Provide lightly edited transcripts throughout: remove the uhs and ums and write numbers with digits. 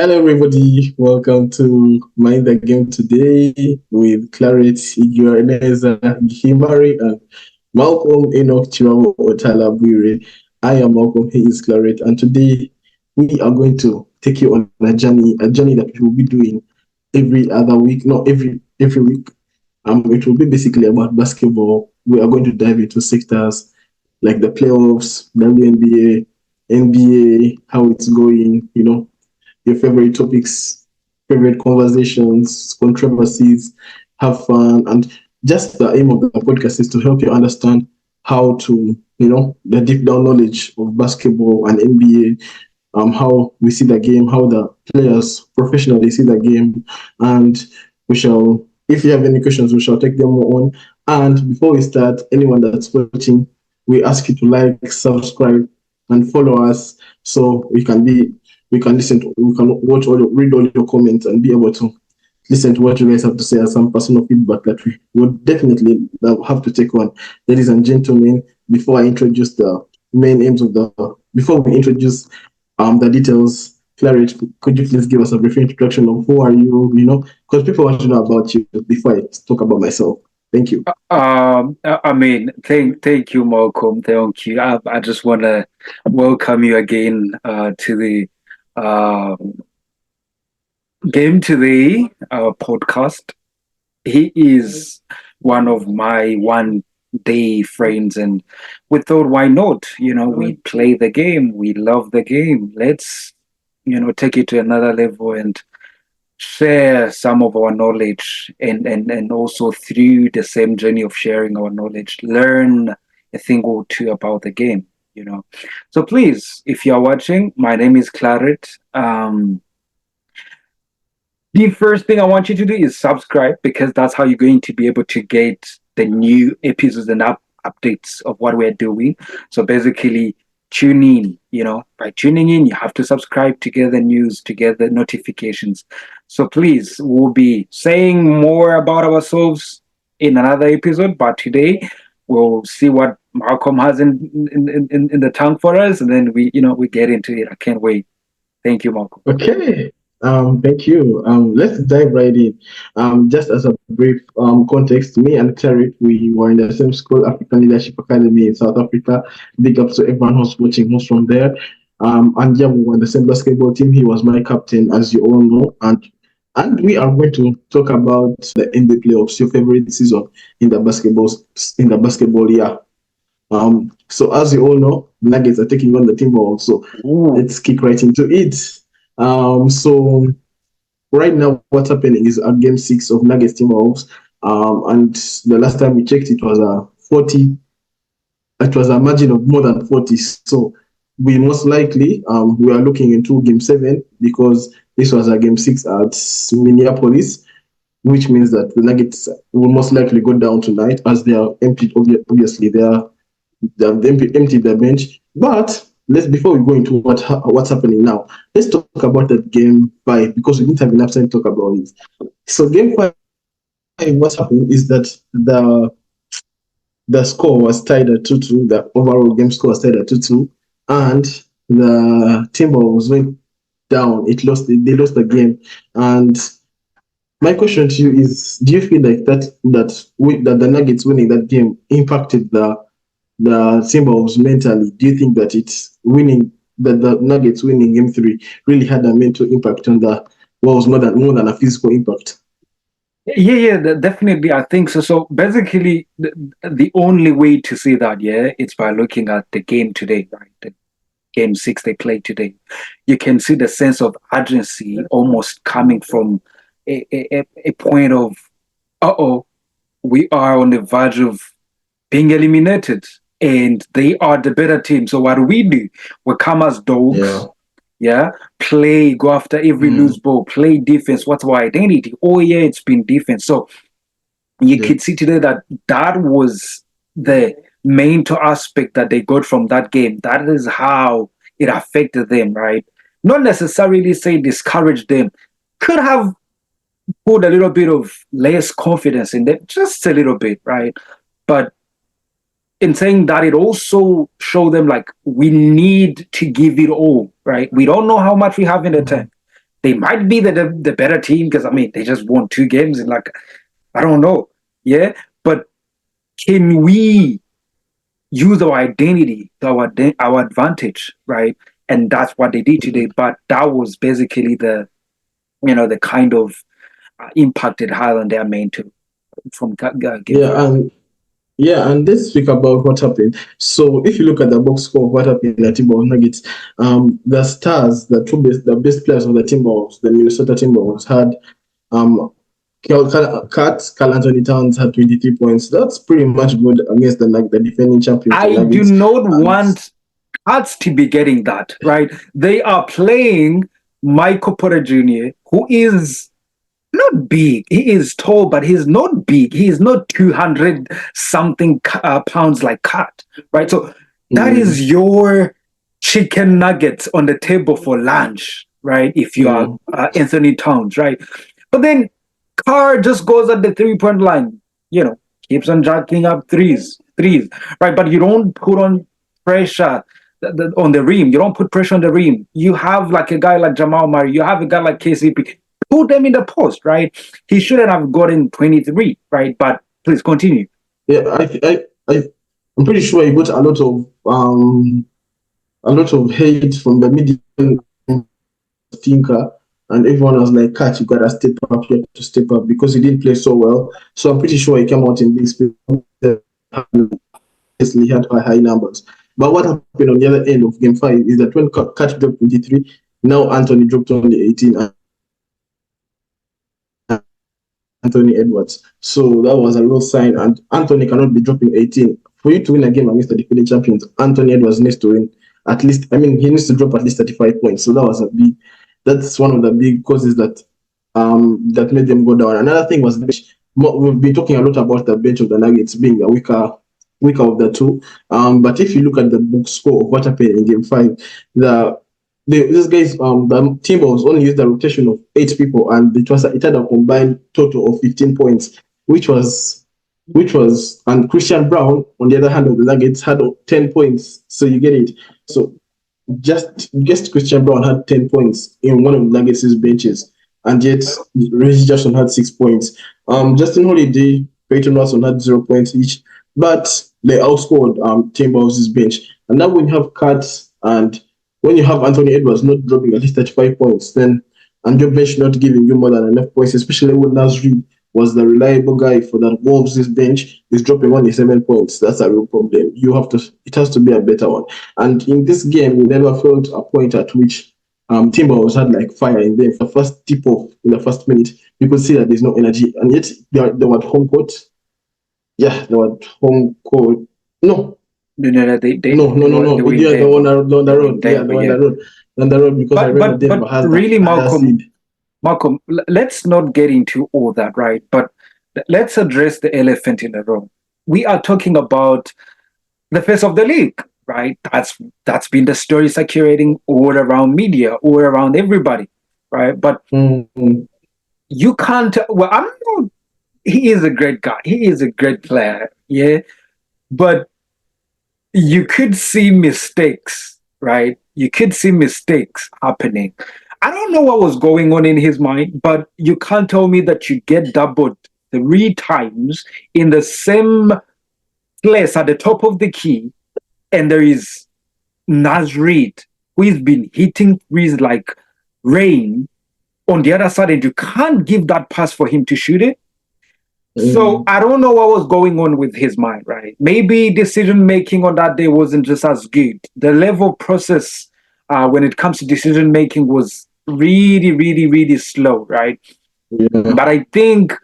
Hello, everybody. Welcome to Mind the Game today with Claret, Igioaneza, Himari, and Malcolm Enoch Chiwawo Otalabwire. I am Malcolm, he is Claret, and today we are going to take you on a journey that we will be doing every other week, not every week. It will be basically about basketball. We are going to dive into sectors like the playoffs, WNBA, NBA, how it's going, your favorite topics, favorite conversations, controversies, have fun. And just the aim of the podcast is to help you understand how to, the deep down knowledge of basketball and NBA, how we see the game, how the players professionally see the game. And we shall, if you have any questions, we shall take them on. And before we start, anyone that's watching, we ask you to like, subscribe, and follow us so we can we can read all your comments and be able to listen to what you guys have to say as some personal feedback that we would definitely have to take on. Ladies and gentlemen, before I introduce the main aims of before we introduce the details, Claret, could you please give us a brief introduction of who are you, because people want to know about you before I talk about myself. Thank you. Thank you, Malcolm. Thank you. I just want to welcome you again to the Game Today podcast. He is one of my one day friends, and we thought, why not? We play the game, we love the game. Let's, take it to another level and share some of our knowledge and also through the same journey of sharing our knowledge, learn a thing or two about the game. So please, if you're watching, my name is Claret. The first thing I want you to do is subscribe, because that's how you're going to be able to get the new episodes and updates of what we're doing. So basically, tune in. By tuning in, you have to subscribe to get the news, to get the notifications. So please, we'll be saying more about ourselves in another episode, but today we'll see what Malcolm has in the tank for us, and then we get into it. I can't wait. Thank you, Malcolm. Okay. Thank you. Let's dive right in. Just as a brief context, me and Claret, we were in the same school, African Leadership Academy in South Africa. Big up to everyone who's watching, who's from there. And yeah, we were in the same basketball team. He was my captain, as you all know. And we are going to talk about the NBA playoffs, your favorite season in the basketball year. So as you all know, Nuggets are taking on the Timberwolves. So let's kick right into it. So right now, what's happening is at Game 6 of Nuggets Timberwolves. And the last time we checked, it was a 40. It was a margin of more than 40. So we most likely we are looking into Game 7, because this was a Game 6 at Minneapolis, which means that the Nuggets will most likely go down tonight, as they are emptied. Obviously, they've emptied their bench. But before we go into what's happening now, let's talk about that Game 5, because we didn't have enough time to talk about it. So Game 5, what's happening is that the score was tied at 2-2. The overall game score was tied at 2-2, and the Timberwolves went down. They lost the game. And my question to you is: do you feel like that the Nuggets winning that game impacted the Timberwolves mentally? Do you think that the Nuggets winning Game 3 really had a mental impact on the Wolves more than a physical impact? Yeah, definitely. I think so. So basically, the only way to see that, it's by looking at the game today, right? The Game 6 they played today. You can see the sense of urgency almost coming from a point of, we are on the verge of being eliminated, and they are the better team. So what do? We come as dogs. Yeah, play, go after every loose ball, play defense. What's our identity? Oh yeah, it's been defense. So you could see today that was the main aspect that they got from that game. That is how it affected them, right? Not necessarily say discourage them. Could have put a little bit of less confidence in them, just a little bit, right? But in saying that, it also showed them like we need to give it all, right? We don't know how much we have in the tank. They might be the better team because I mean they just won 2 games and like I don't know, yeah. But can we use our identity to our advantage, right? And that's what they did today. But that was basically the kind of impact it had on their main two from game Yeah, 5. and let's speak about what happened. So if you look at the box score of what happened at Timberwolves Nuggets, the stars, the best players of the Timberwolves, the Minnesota Timberwolves had um Carl Anthony Towns had 23 points. That's pretty much good against the defending champions, the I do Nuggets. not And want Hearts to be getting that, right? They are playing Michael Porter Jr., who is not big. He is tall, but he's not big. He is not 200 something pounds like Cat, right? So that mm, is your chicken nuggets on the table for lunch, right? If you are mm, Anthony Towns, right? But then Carr just goes at the 3 point line, you know, keeps on jacking up threes, right? But you don't put on pressure on the rim. You don't put pressure on the rim. You have like a guy like Jamal Murray. You have a guy like KCP. Put them in the post, right? He shouldn't have gotten 23, right? But please continue. yeah, I'm pretty sure he got a lot of hate from the media thinker, and everyone was like, "Cat, you gotta step up, you have to step up," because he didn't play so well. So I'm pretty sure he came out in big space. He had high numbers. But what happened on the other end of game 5 is that when Cat dropped 23, now Anthony dropped only 18. Anthony Edwards. So that was a real sign. And Anthony cannot be dropping 18. For you to win a game against the defending champions, Anthony Edwards needs to win at least, I mean, he needs to drop at least 35 points. So that's one of the big causes that made them go down. Another thing was the bench. We've been talking a lot about the bench of the Nuggets being a weaker of the two. But if you look at the book score of what happened in game 5, these guys, the Timberwolves only used a rotation of 8 people, and it had a combined total of 15 points, and Christian Brown, on the other hand, of the Nuggets had 10 points. So you get it. So just Christian Brown had 10 points in one of the Nuggets' benches, and yet Reggie Jackson had 6 points. Justin Holiday, Peyton Watson had 0 points each, but they outscored Timberwolves' bench. And now when you have cuts and when you have Anthony Edwards not dropping at least 35 points, then and your bench not giving you more than enough points, especially when Nasri was the reliable guy for that Wolves' bench, is dropping only 7 points. That's a real problem. It has to be a better one. And in this game, we never felt a point at which Timberwolves had like fire in them. The first tip off in the first minute, you could see that there's no energy, and yet they were at home court. Yeah, they were at home court. No, No, no. they were in Yeah, the one Denver. on They the were in road. Yeah, Denver, the one on yeah. the road. On the road, because I But remember but Denver but has the really, higher seed. Malcolm, let's not get into all that, right? But let's address the elephant in the room. We are talking about the face of the league, right? That's been the story circulating all around media, all around everybody, right? But Mm-hmm. you can't. Well, I'm not. He is a great guy. He is a great player, yeah. But you could see mistakes, right? You could see mistakes happening. I don't know what was going on in his mind, but you can't tell me that you get doubled 3 times in the same place at the top of the key, and there is Nasrid, who has been hitting threes like rain on the other side, and you can't give that pass for him to shoot it. So I don't know what was going on with his mind, right? Maybe decision making on that day wasn't just as good. The level process when it comes to decision making was really, really, really slow, right? Yeah, But I think,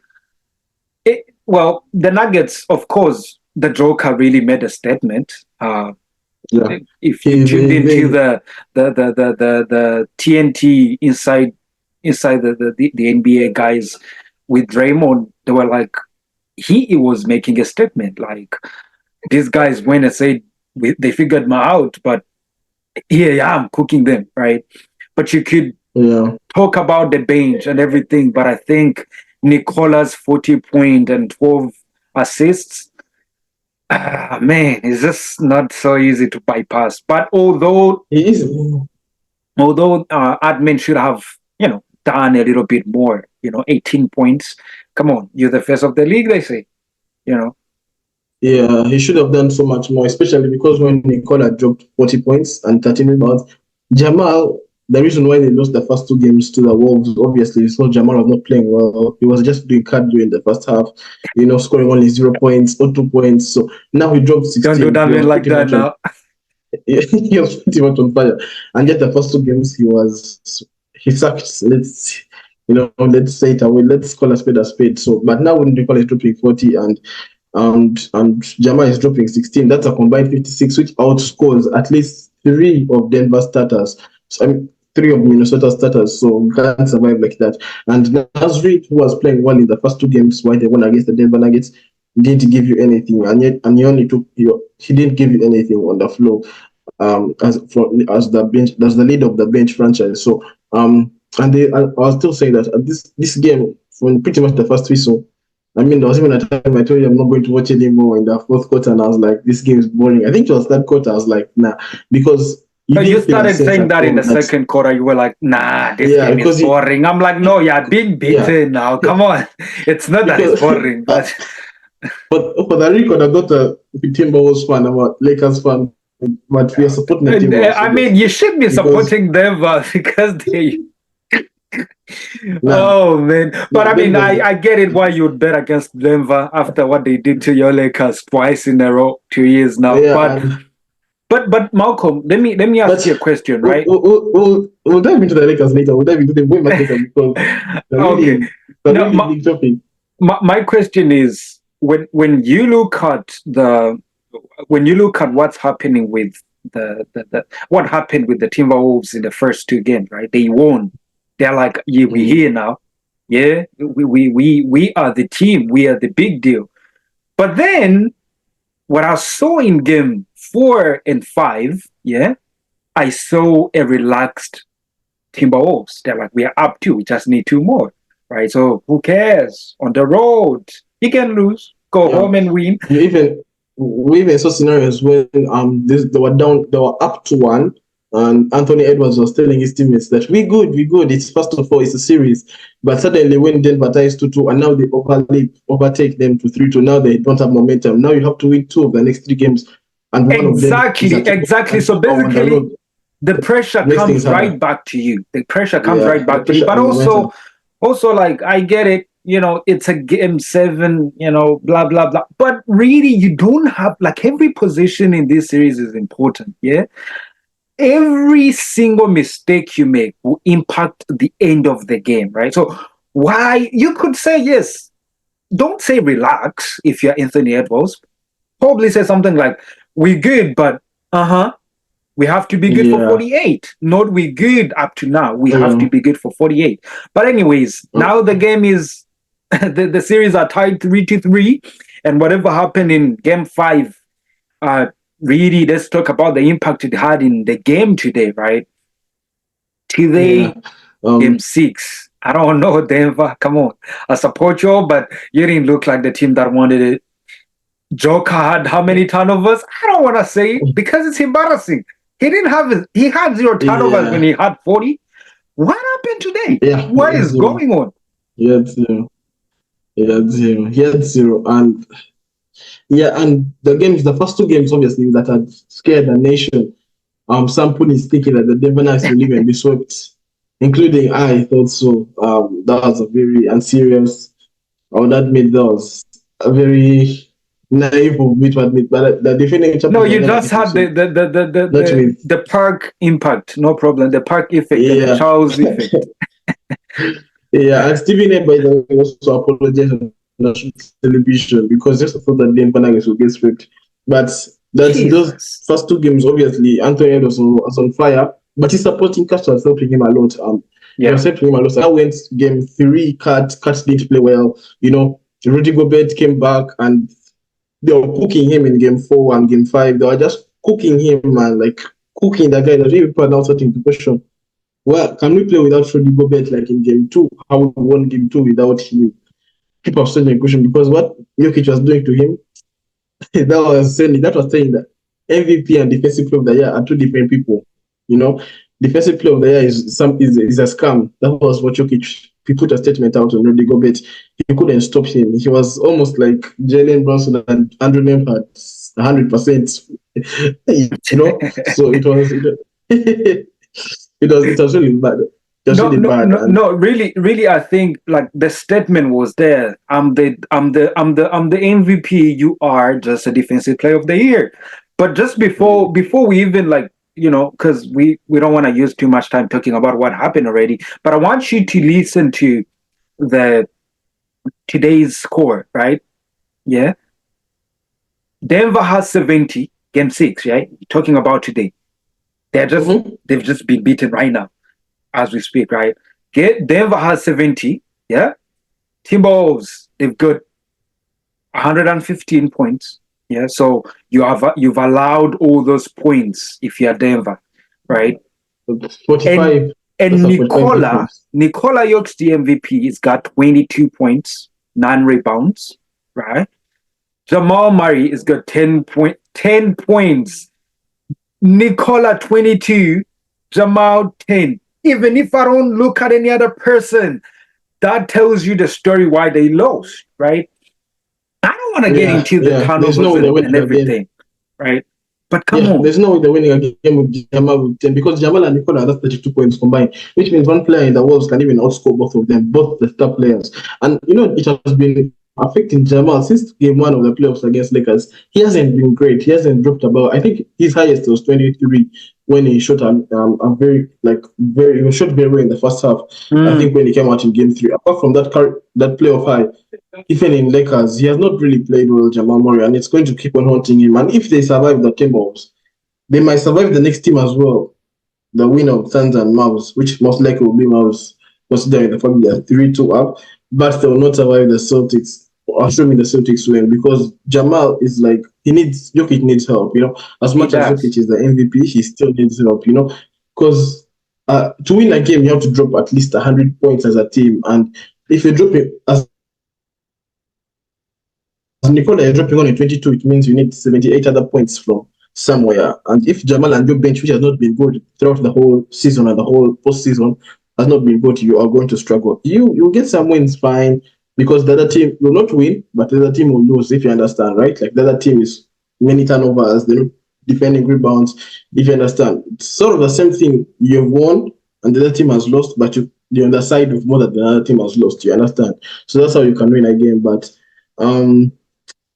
the Nuggets, of course, the Joker really made a statement. yeah. If you He, tuned they, into they, the TNT inside the NBA guys with Draymond, they were like, he was making a statement like, these guys went and said they figured me out, but here I am cooking them, right? But you could yeah. talk about the bench and everything, but I think Nicola's 40 point and 12 assists, man, it's just not so easy to bypass. But although He is. admin should have done a little bit more. 18 points. Come on, you're the first of the league, they say. You know. Yeah, he should have done so much more, especially because when Nicola dropped 40 points and 13 rebounds, Jamal, the reason why they lost the first two games to the Wolves, obviously, is not Jamal was not playing well. He was just doing cardio in the first half, scoring only 0 points or 2 points. So now he dropped Don't do 16. that He man was like pretty that much on now. he was pretty much on fire. And yet the first two games he sucked. Let's say it away. Let's call a spade a spade. So, but now when Nicola is dropping 40 and Jama is dropping 16. That's a combined 56, which outscores at least three of Denver starters. So, I mean, three of Minnesota starters. So you can't survive like that. And Nasri, who was playing well in the first two games, while they won against the Denver Nuggets, didn't give you anything, and he only he didn't give you anything on the floor. As the lead of the bench franchise. So I was still saying that this game from pretty much the first whistle. I mean, there was even a time I told you I'm not going to watch anymore in the fourth quarter, and I was like, this game is boring. I think it was that quarter. I was like, nah, because you You didn't feel a started sense saying at that in all the that second quarter. You were like, nah, this yeah, game is because boring. I'm like, no, you're being yeah, beaten now. Come on. It's not that it's because boring, but but for the record, I'm not a Timberwolves fan. I'm a Lakers fan, but we are supporting the Timberwolves, I mean, you obviously, should be because supporting Denver because they. nah, Oh man, but nah, I mean, Denver. I get it why you'd bet against Denver after what they did to your Lakers twice in a row, 2 years now. Yeah, But and Malcolm, let me ask but you a question, we'll, right? we'll, we'll, we'll dive into the Lakers later. We'll dive into them way much later because Okay. the Now, really big topic. my question is when you look at what's happening with the what happened with the Timberwolves in the first two games, right? They won. They're like, yeah, we're Mm, here now. Yeah, we are the team. We are the big deal. But then what I saw in game 4 and 5, yeah, I saw a relaxed Timberwolves. They're like, we are up two. We just need two more, right? So who cares? On the road, you can lose, go yeah, home and win. you even we even saw scenarios when they were up to one, and Anthony Edwards was telling his teammates that we good. It's first of all, it's a series, but suddenly when Denver ties 2-2, and now they overtake them to 3-2. Now they don't have momentum. Now you have to win two of the next three games, and one of them is Exactly, at home exactly. and So on the basically, road. the pressure Makes things comes right harder. back to you. The pressure comes Yeah, right the back to you. pressure But and also, momentum. like I get it. It's a game seven. Blah blah blah. But really, you don't have like every position in this series is important. Yeah, every single mistake you make will impact the end of the game, right? So why you could say yes. Don't say relax if you're Anthony Edwards. Probably say something like, "We're good, but we have to be good for Yeah, 48. Not we good up to now. We have to yeah. be good for 48." But anyways, now the game is the series are tied 3-3, and whatever happened in game 5, uh, really let's talk about the impact it had in the game today, right? Yeah. Today, game Um, 6. I don't know, Denver. Come on, I support you, but you didn't look like the team that wanted it. Joker had how many turnovers? I don't want to say it because it's embarrassing. He had zero turnovers when yeah, he had 40. What happened today? yeah, What is zero. going on? He had zero. He had zero. He had zero. And yeah, and the first two games, obviously, that had scared the nation. Sampson is thinking that the Denver Nuggets will even be swept, including I thought so. That was a very unserious. I would admit that was a very naive of me to admit, but the defending No, champions are you never just getting had the swept. the the the the, Not the, with the park impact, no problem. The park effect and the yeah. Charles effect. Yeah, and Stephen A, by the way, also apologized on national television because just thought that the Nuggets would get swept. But those Jesus. first two games, obviously, Anthony Edwards was on fire, but his supporting cast was helping him a lot. He Yeah. was helping him a lot. So now went game three, Cat didn't play well. Rudy Gobert came back and they were cooking him in game 4 and game 5. They were just cooking him and like cooking the guy that really people are now starting to question, well, can we play without Rudy Gobert like in game 2? How we won game 2 without him? People are still in question because what Jokic was doing to him, that was saying that MVP and defensive player of the year are two different people. You know, defensive player of the year is a scam. That was what Jokic. He put a statement out on Rudy Gobert. He couldn't stop him. He was almost like Jalen Brunson and Andrew Nemhard, 100%. So it was really bad. It was No, really no, bad, no, and no. Really, I think like the statement was there. I'm the MVP. You are just a defensive player of the year. But just before we even like because we don't want to use too much time talking about what happened already. But I want you to listen to the today's score, right? Yeah, Denver has 70, game 6. Right, talking about today. mhm. They've just been beaten right now as we speak, right? Denver has 70, yeah. Timberwolves, they've got 115 points, yeah. So you've allowed all those points if you're Denver, right? And 45. That's and a 45 Nikola difference. Nikola Jokic's the MVP. He's got 22 points, 9 rebounds, right? Jamal Murray has got 10 points. Nikola 22, Jamal 10. Even if I don't look at any other person, that tells you the story why they lost, right? I don't want to get Yeah, into the yeah. There's no turnovers way they're and winning again. everything, right? But come Yeah, on. there's no way they're winning a game with Jamal with 10 because Jamal and Nicola have 32 points combined, which means one player in the Wolves can even outscore both of them, both the star players. And it has been affecting Jamal since game one of the playoffs against Lakers. He hasn't been great. He hasn't dropped about. I think his highest was 23 when he shot a very he shot very well in the first half. I Mm, think when he came out in game three. Apart from that playoff high, even in Lakers, he has not really played well, Jamal Murray, and it's going to keep on haunting him. And if they survive the Timberwolves, they might survive the next team as well. The winner of Suns and Mavs, which most likely will be Mavs, considering the fact they are 3-2 up, but they will not survive the Celtics, assuming the Celtics win, because Jamal is like, Jokic needs help, As he much as does. Jokic is the MVP, he still needs help, because to win a game, you have to drop at least 100 points as a team. And if you drop it, as Nicola is dropping only 22, it means you need 78 other points from somewhere. And if Jamal and your bench, which has not been good throughout the whole season and the whole postseason, has not been good, you are going to struggle. You'll get some wins fine because the other team will not win, but the other team will lose, if you understand, right? Like the other team is many turnovers, they're not defending rebounds, if you understand. It's sort of the same thing. You've won and the other team has lost, but you're on the side of more than the other team has lost, you understand? So that's how you can win a game. But um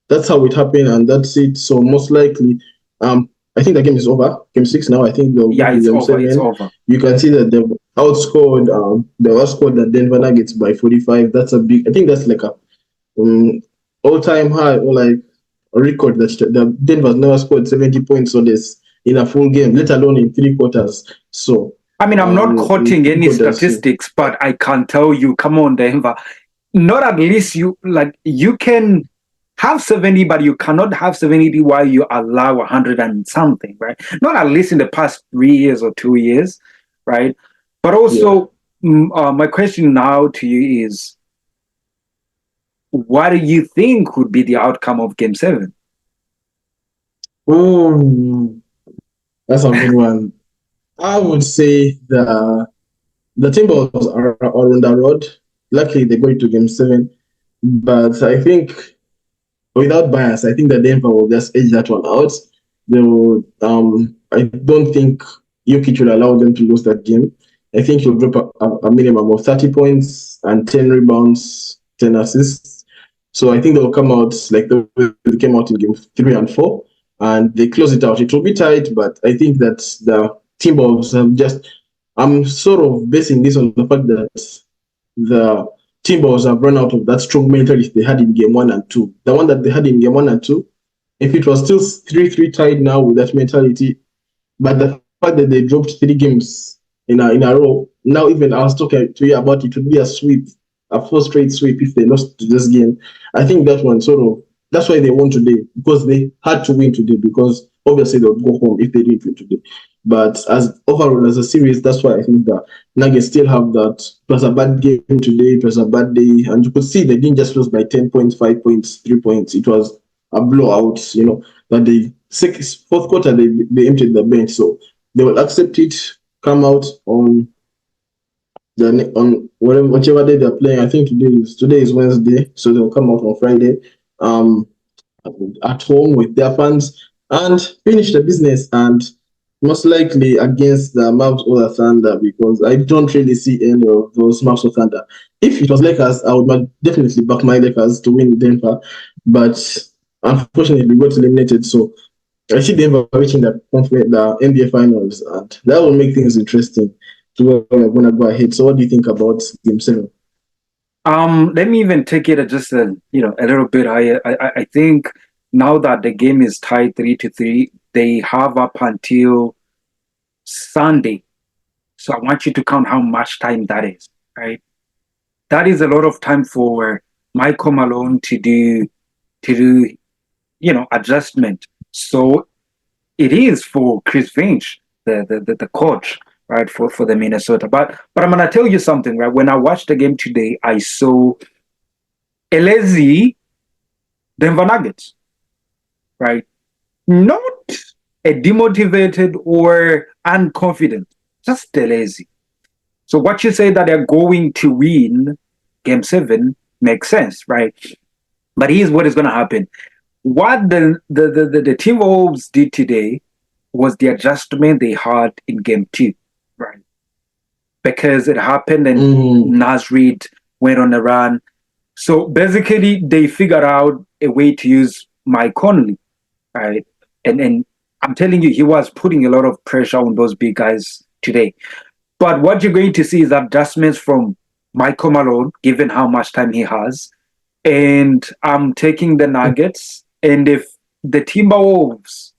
that's how it happened, and that's it. So most likely, I think the game is over. Game six now. I think they'll go Yeah, to it's game over. It's seven. over. You can see that they outscored the Denver Nuggets by 45. That's a big. I think that's like a all-time high or like a record that the Denver's never scored 70 points on this in a full game, let alone in three quarters. So I mean, I'm not in quoting three any quarters. So, statistics, but I can tell you, come on, Denver. Not at least you can have 70, but you cannot have 70 while you allow 100 and something, right? Not at least in the past 3 years or 2 years, right? But yeah. also, my question now to you is, what do you think would be the outcome of Game 7? Mm, that's a good one. I would say the Timberwolves are on the road. Luckily, they go into game seven. But I think, without bias, I think that Denver will just edge that one out. They will, I don't think Jokic will allow them to lose that game. I think he'll drop a minimum of 30 points and 10 rebounds, 10 assists. So I think they'll come out like they came out in game 3 and 4, and they close it out. It will be tight, but I think that the Timberwolves have just. I'm sort of basing this on the fact that the Timberwolves have run out of that strong mentality they had in game 1 and 2. The one that they had in game 1 and 2, if it was still 3-3 tied now with that mentality, but the fact that they dropped 3 games in a row, now even I was talking to you about it would be a sweep, a 4 straight sweep if they lost to this game. I think that one sort of that's why they won today, because they had to win today, because obviously they would go home if they didn't win today. But as overall as a series, that's why I think that Nuggets still have that. It was a bad game today. It was a bad day, and you could see they didn't just lose by 10 points, 5 points, 3 points. It was a blowout. That the fourth quarter they emptied the bench, so they will accept it. come out on whatever whichever day they're playing. I think today is Wednesday, so they'll come out on Friday. Um, at home with their fans and finish the business, and most likely against the Mavs or the Thunder, because I don't really see any of those Mavs or Thunder. If it was Lakers, I would definitely back my Lakers to win Denver, but unfortunately we got eliminated. So I see Denver reaching the NBA Finals, and that will make things interesting to where we're gonna go ahead. So what do you think about Game 7? Let me even take it just a little bit higher. I think now that the game is tied 3-3, they have up until Sunday. So I want you to count how much time that is, right? That is a lot of time for Michael Malone to do adjustment. So it is for Chris Finch, the coach, right, for the Minnesota. But I'm gonna tell you something, right? When I watched the game today, I saw a lazy Denver Nuggets, right? Not a demotivated or unconfident, just a lazy. So what you say that they're going to win Game 7 makes sense, right? But here's what is going to happen. What the Timberwolves did today was the adjustment they had in Game 2, right? Because it happened and Nas Reed went on a run. So basically, they figured out a way to use Mike Conley, right? And I'm telling you, he was putting a lot of pressure on those big guys today. But what you're going to see is adjustments from Michael Malone, given how much time he has. And I'm taking the Nuggets. And if the Timberwolves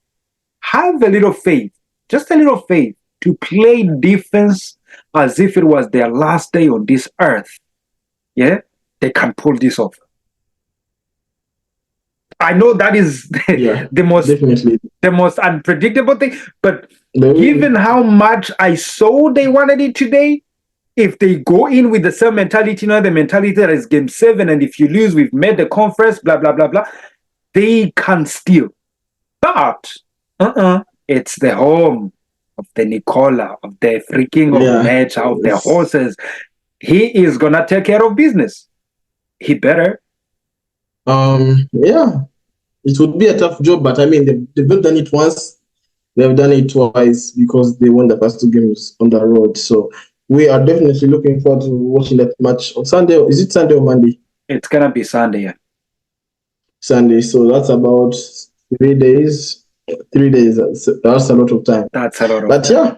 have a little faith, just a little faith, to play defense as if it was their last day on this earth, yeah, they can pull this off. I know that is Yeah, the most definitely. the most unpredictable thing, but given how much I saw they wanted it today, if they go in with the same mentality, the mentality that is Game 7, and if you lose, we've made the conference, blah blah blah blah, they can steal. But it's the home of the Nicola, of the freaking of Yeah, nature, of the horses. He is gonna take care of business. He better. yeah, it would be a tough job, but I mean, they've done it once, they've done it twice because they won the first two games on the road. So we are definitely looking forward to watching that match on Sunday. Is it Sunday or Monday? It's gonna be Sunday. Yeah. Sunday. So that's about 3 days. 3 days. That's a lot of time. That's a lot of But time. yeah,